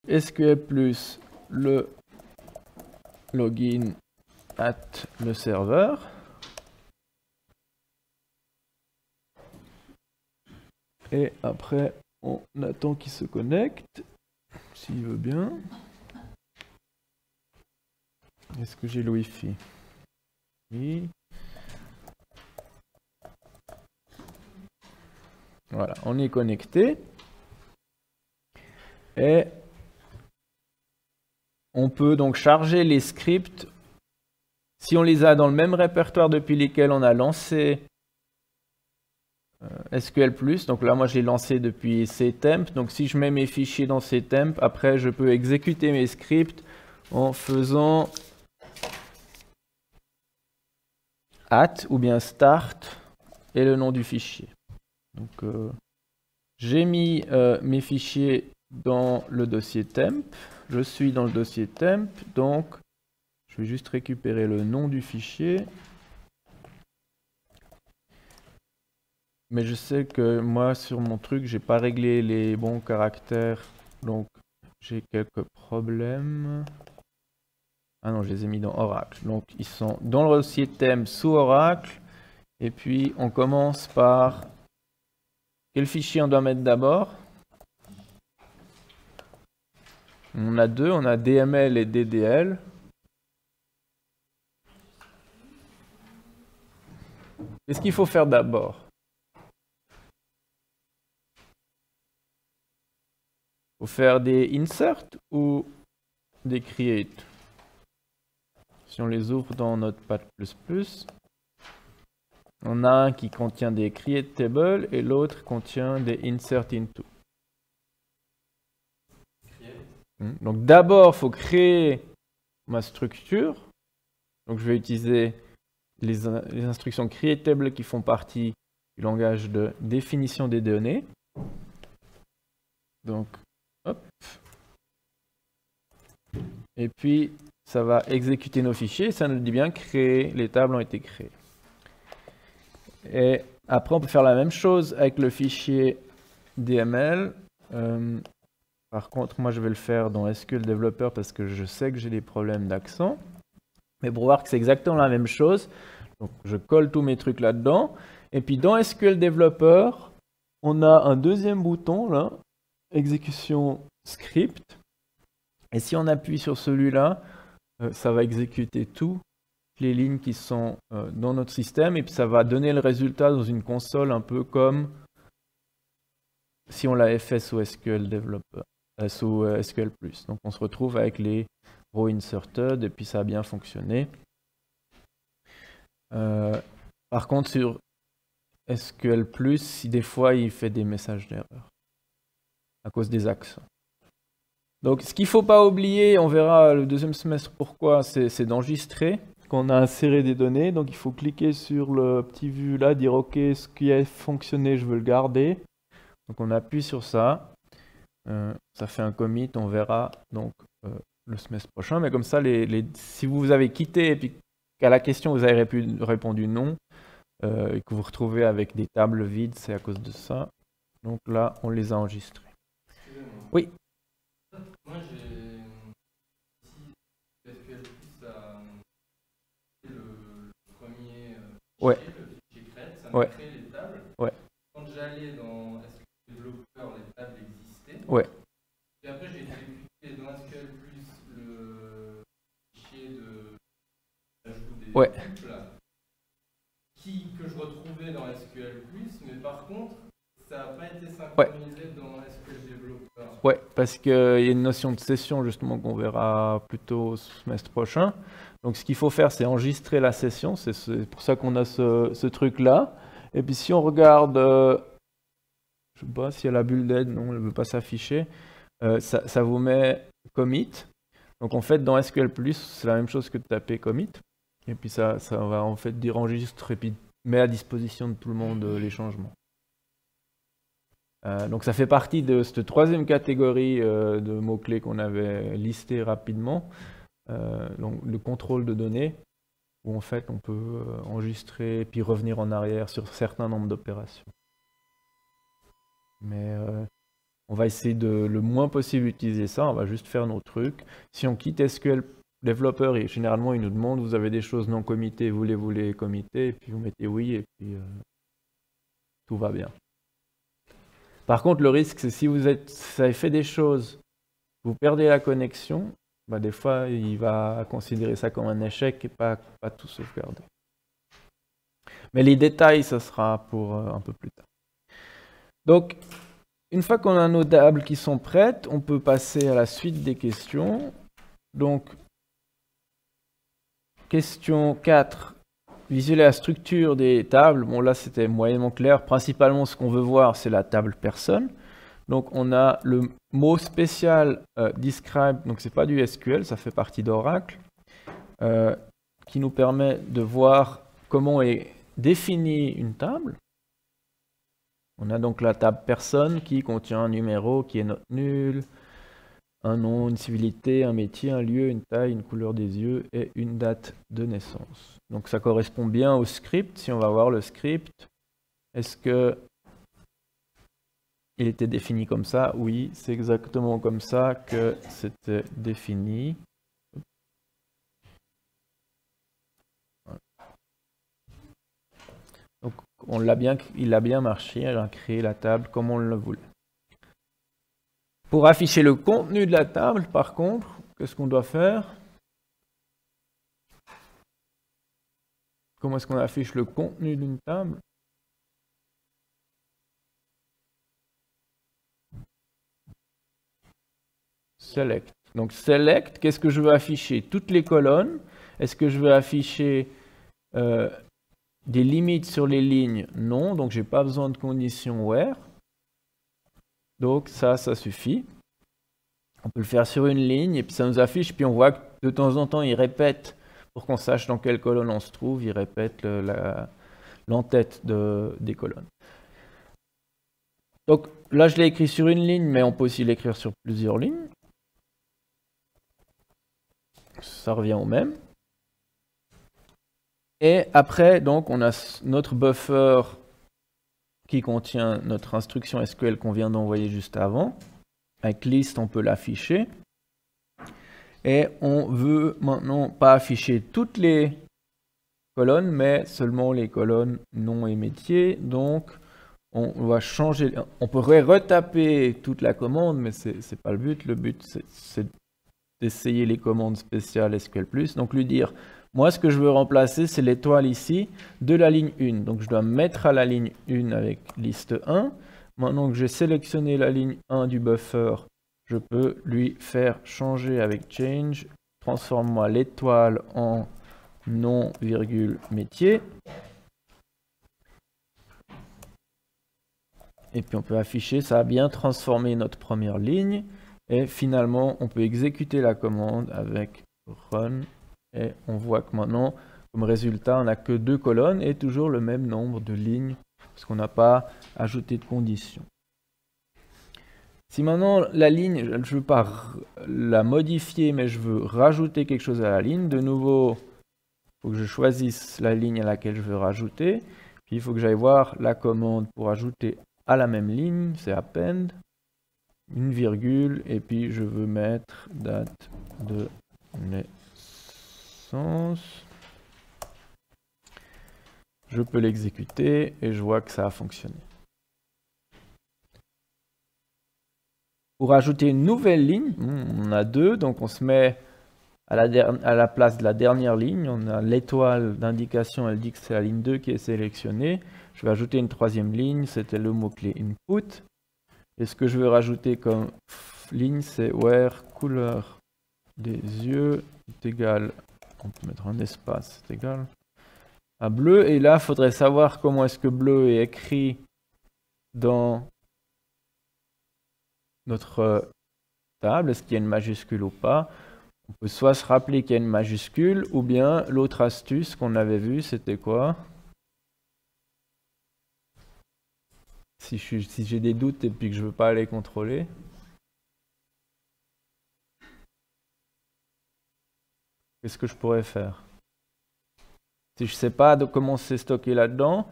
SQL plus le login at le serveur. Et après, on attend qu'il se connecte, s'il veut bien. Est-ce que j'ai le Wi-Fi? Oui. Voilà, on est connecté. Et on peut donc charger les scripts si on les a dans le même répertoire depuis lesquels on a lancé SQL+. Donc là, moi, je l'ai lancé depuis ctemp. Donc si je mets mes fichiers dans ctemp, après, je peux exécuter mes scripts en faisant at ou bien start et le nom du fichier. Donc, j'ai mis mes fichiers dans le dossier temp. Je suis dans le dossier temp. Donc, je vais juste récupérer le nom du fichier. Mais je sais que moi, sur mon truc, j'ai pas réglé les bons caractères. Donc, j'ai quelques problèmes. Ah non, je les ai mis dans Oracle. Donc, ils sont dans le dossier temp sous Oracle. Et puis, on commence par... Quel fichier on doit mettre d'abord? On a deux, on a DML et DDL. Qu'est-ce qu'il faut faire d'abord? Il faut faire des insert ou des create? Si on les ouvre dans Notepad++, on a un qui contient des create tables et l'autre contient des insert into. Donc d'abord, il faut créer ma structure. Donc je vais utiliser les instructions create table qui font partie du langage de définition des données. Donc, hop. Et puis, ça va exécuter nos fichiers. Ça nous dit bien créer, les tables ont été créées. Et après, on peut faire la même chose avec le fichier DML. Par contre, moi, je vais le faire dans SQL Developer parce que je sais que j'ai des problèmes d'accent. Mais pour voir que c'est exactement la même chose, donc je colle tous mes trucs là-dedans. Et puis dans SQL Developer, on a un deuxième bouton là, exécution script. Et si on appuie sur celui-là, ça va exécuter toutes les lignes qui sont dans notre système. Et puis ça va donner le résultat dans une console un peu comme si on l'avait fait sous SQL Developer, sous SQL+. Donc on se retrouve avec les row inserted et puis ça a bien fonctionné. Par contre sur SQL+, si des fois il fait des messages d'erreur à cause des accents. Donc ce qu'il ne faut pas oublier, on verra le deuxième semestre pourquoi, c'est d'enregistrer quand on a inséré des données. Donc il faut cliquer sur le petit vu là, dire ok, ce qui a fonctionné, je veux le garder. Donc on appuie sur ça, ça fait un commit, on verra donc le semestre prochain. Mais comme ça, si vous avez quitté et puis qu'à la question vous avez répondu non, et que vous retrouvez avec des tables vides, c'est à cause de ça. Donc là, on les a enregistrés. Oui. Moi, j'ai ici SQL+, c'est le premier fichier, le fichier create, ça m'a créé les tables. Quand j'allais dans SQL Developer, les tables existaient. Et après, j'ai exécuté dans SQL+, le fichier de ajout des types là, que je retrouvais dans SQL+, mais par contre, ça n'a pas été synchronisé dans SQL Developer. Ouais, parce qu'il y a une notion de session justement qu'on verra plutôt au semestre prochain. Donc ce qu'il faut faire, c'est enregistrer la session. C'est pour ça qu'on a ce truc-là. Et puis si on regarde, je ne sais pas s'il y a la bulle d'aide, non, elle ne veut pas s'afficher. Ça vous met commit. Donc en fait, dans SQL+, c'est la même chose que de taper commit. Et puis ça va en fait dire enregistre et puis met à disposition de tout le monde les changements. Donc ça fait partie de cette troisième catégorie de mots-clés qu'on avait listé rapidement, donc le contrôle de données, où en fait on peut enregistrer et puis revenir en arrière sur certains nombres d'opérations. Mais On va essayer de le moins possible utiliser ça, on va juste faire nos trucs. Si on quitte SQL développeur, et généralement il nous demande, vous avez des choses non committées, voulez-vous les committer, et puis vous mettez oui, et puis tout va bien. Par contre, le risque, c'est si vous avez fait des choses, vous perdez la connexion, bah, des fois, il va considérer ça comme un échec et pas tout sauvegarder. Mais les détails, ça sera pour un peu plus tard. Donc, une fois qu'on a nos tables qui sont prêtes, on peut passer à la suite des questions. Donc, question 4. Visualiser la structure des tables. Bon, là, c'était moyennement clair. Principalement, ce qu'on veut voir, c'est la table personne. Donc, on a le mot spécial describe. Donc, c'est pas du SQL, ça fait partie d'Oracle, qui nous permet de voir comment est définie une table. On a donc la table personne qui contient un numéro qui est note nulle, un nom, une civilité, un métier, un lieu, une taille, une couleur des yeux et une date de naissance. Donc ça correspond bien au script. Si on va voir le script, est-ce que il était défini comme ça? Oui, c'est exactement comme ça que c'était défini. Donc il a bien marché, il a créé la table comme on le voulait. Pour afficher le contenu de la table, par contre, qu'est-ce qu'on doit faire? Comment est-ce qu'on affiche le contenu d'une table? Select. Donc select, qu'est-ce que je veux afficher? Toutes les colonnes. Est-ce que je veux afficher des limites sur les lignes? Non, donc j'ai pas besoin de condition where. Donc ça suffit. On peut le faire sur une ligne et puis ça nous affiche. Puis on voit que de temps en temps, il répète, pour qu'on sache dans quelle colonne on se trouve, il répète l'entête des colonnes. Donc là, je l'ai écrit sur une ligne, mais on peut aussi l'écrire sur plusieurs lignes. Ça revient au même. Et après, donc, on a notre buffer qui contient notre instruction SQL qu'on vient d'envoyer juste avant. Avec list, on peut l'afficher. Et on veut maintenant pas afficher toutes les colonnes, mais seulement les colonnes nom et métier. Donc, on va changer. On pourrait retaper toute la commande, mais c'est pas le but. Le but, c'est d'essayer les commandes spéciales SQL+. Donc, lui dire, moi, ce que je veux remplacer, c'est l'étoile ici de la ligne 1. Donc, je dois mettre à la ligne 1 avec liste 1. Maintenant que j'ai sélectionné la ligne 1 du buffer, je peux lui faire changer avec change. Transforme-moi l'étoile en nom, virgule, métier. Et puis on peut afficher, ça a bien transformé notre première ligne. Et finalement, on peut exécuter la commande avec run. Et on voit que maintenant, comme résultat, on n'a que 2 colonnes et toujours le même nombre de lignes, parce qu'on n'a pas ajouté de conditions. Si maintenant la ligne, je ne veux pas la modifier, mais je veux rajouter quelque chose à la ligne, de nouveau, il faut que je choisisse la ligne à laquelle je veux rajouter. Puis il faut que j'aille voir la commande pour ajouter à la même ligne, c'est append, une virgule, et puis je veux mettre date de naissance. Je peux l'exécuter et je vois que ça a fonctionné. Pour ajouter une nouvelle ligne, on a 2, donc on se met à la place de la dernière ligne. On a l'étoile d'indication, elle dit que c'est la ligne 2 qui est sélectionnée. Je vais ajouter une 3e ligne, c'était le mot-clé input. Et ce que je veux rajouter comme ligne, c'est where couleur des yeux est égal, on peut mettre un espace, c'est égal à bleu. Et là, il faudrait savoir comment est-ce que bleu est écrit dans notre table. Est-ce qu'il y a une majuscule ou pas? On peut soit se rappeler qu'il y a une majuscule, ou bien l'autre astuce qu'on avait vue, c'était quoi? Si j'ai des doutes et puis que je veux pas aller contrôler. Qu'est-ce que je pourrais faire? Si je sais pas comment c'est stocké là-dedans,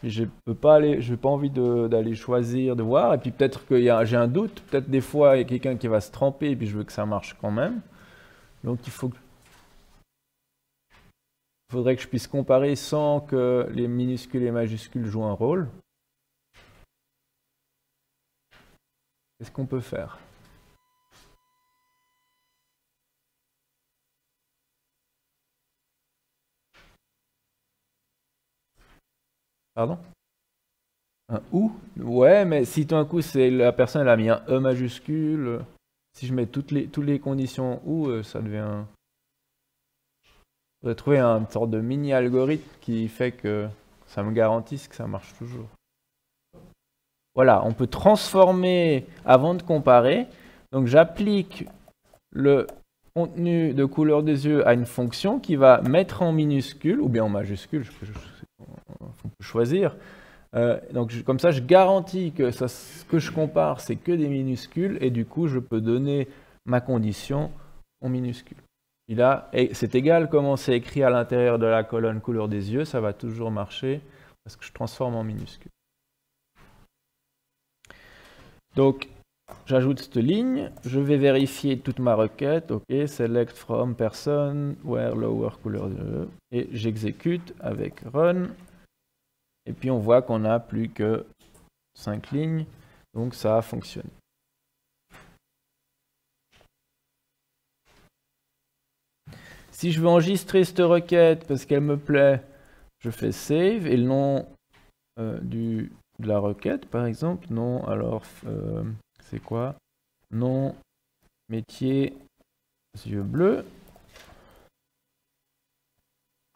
Et je peux pas aller, j'ai pas envie d'aller choisir, de voir. Et puis peut-être que j'ai un doute. Peut-être des fois il y a quelqu'un qui va se tromper et puis je veux que ça marche quand même. Donc il faudrait que je puisse comparer sans que les minuscules et les majuscules jouent un rôle. Qu'est-ce qu'on peut faire? Pardon? Un ou? Ouais, mais si tout d'un coup c'est la personne elle a mis un E majuscule, si je mets toutes les conditions ou, ça devient. Je voudrais trouver une sorte de mini algorithme qui fait que ça me garantisse que ça marche toujours. Voilà, on peut transformer avant de comparer. Donc j'applique le contenu de couleur des yeux à une fonction qui va mettre en minuscule ou bien en majuscule, on peut choisir. Donc comme ça, je garantis que ce que je compare, c'est que des minuscules et du coup, je peux donner ma condition en minuscule. C'est égal comment c'est écrit à l'intérieur de la colonne couleur des yeux, ça va toujours marcher parce que je transforme en minuscule. Donc, j'ajoute cette ligne, je vais vérifier toute ma requête, ok, select from person, where lower couleur des yeux, et j'exécute avec run. Et puis on voit qu'on n'a plus que 5 lignes, donc ça a fonctionné. Si je veux enregistrer cette requête parce qu'elle me plaît, je fais save et le nom de la requête, par exemple, nom, alors c'est quoi? Nom, métier, yeux bleus,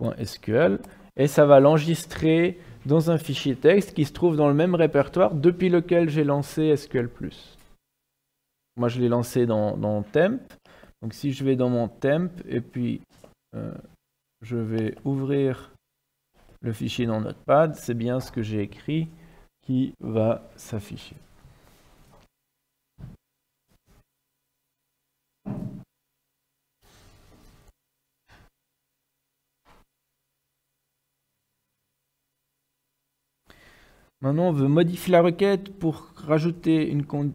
.sql, et ça va l'enregistrer dans un fichier texte qui se trouve dans le même répertoire depuis lequel j'ai lancé SQL+. Moi, je l'ai lancé dans temp. Donc, si je vais dans mon temp et puis je vais ouvrir le fichier dans Notepad, c'est bien ce que j'ai écrit qui va s'afficher. Maintenant, on veut modifier la requête pour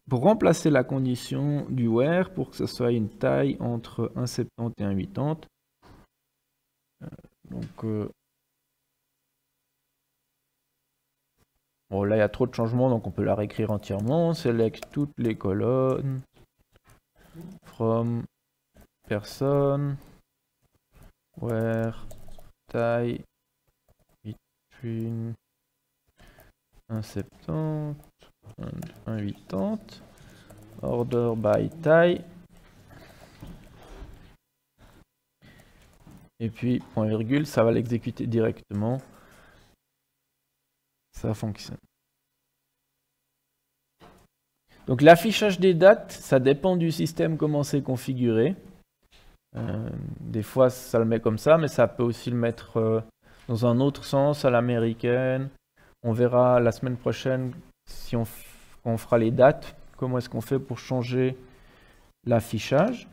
remplacer la condition du where pour que ce soit une taille entre 1,70 et 1,80. Bon, là, il y a trop de changements, donc on peut la réécrire entièrement. On select toutes les colonnes. From person, where, taille, between 1,70 and 1,80, order by taille, et puis point virgule, ça va l'exécuter directement. Ça fonctionne. Donc l'affichage des dates, ça dépend du système comment c'est configuré. Des fois ça le met comme ça, mais ça peut aussi le mettre dans un autre sens à l'américaine. On verra la semaine prochaine si on fera les dates, comment est-ce qu'on fait pour changer l'affichage.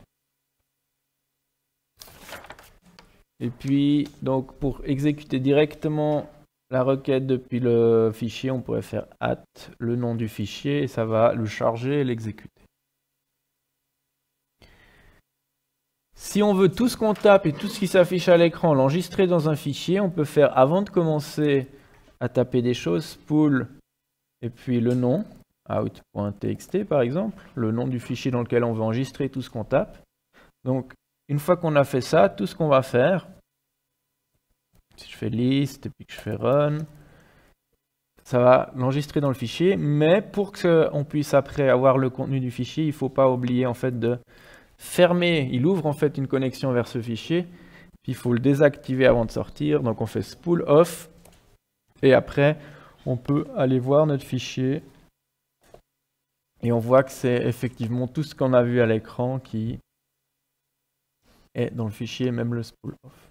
Et puis, donc pour exécuter directement la requête depuis le fichier, on pourrait faire le nom du fichier et ça va le charger et l'exécuter. Si on veut tout ce qu'on tape et tout ce qui s'affiche à l'écran l'enregistrer dans un fichier, on peut faire avant de commencer à taper des choses, spool et puis le nom, out.txt par exemple, le nom du fichier dans lequel on veut enregistrer tout ce qu'on tape. Donc une fois qu'on a fait ça, tout ce qu'on va faire, si je fais list et puis que je fais run, ça va l'enregistrer dans le fichier, mais pour qu'on puisse après avoir le contenu du fichier, il ne faut pas oublier en fait de fermer, il ouvre en fait une connexion vers ce fichier, puis il faut le désactiver avant de sortir, donc on fait spool off, et après on peut aller voir notre fichier, et on voit que c'est effectivement tout ce qu'on a vu à l'écran qui est dans le fichier, même le spool off.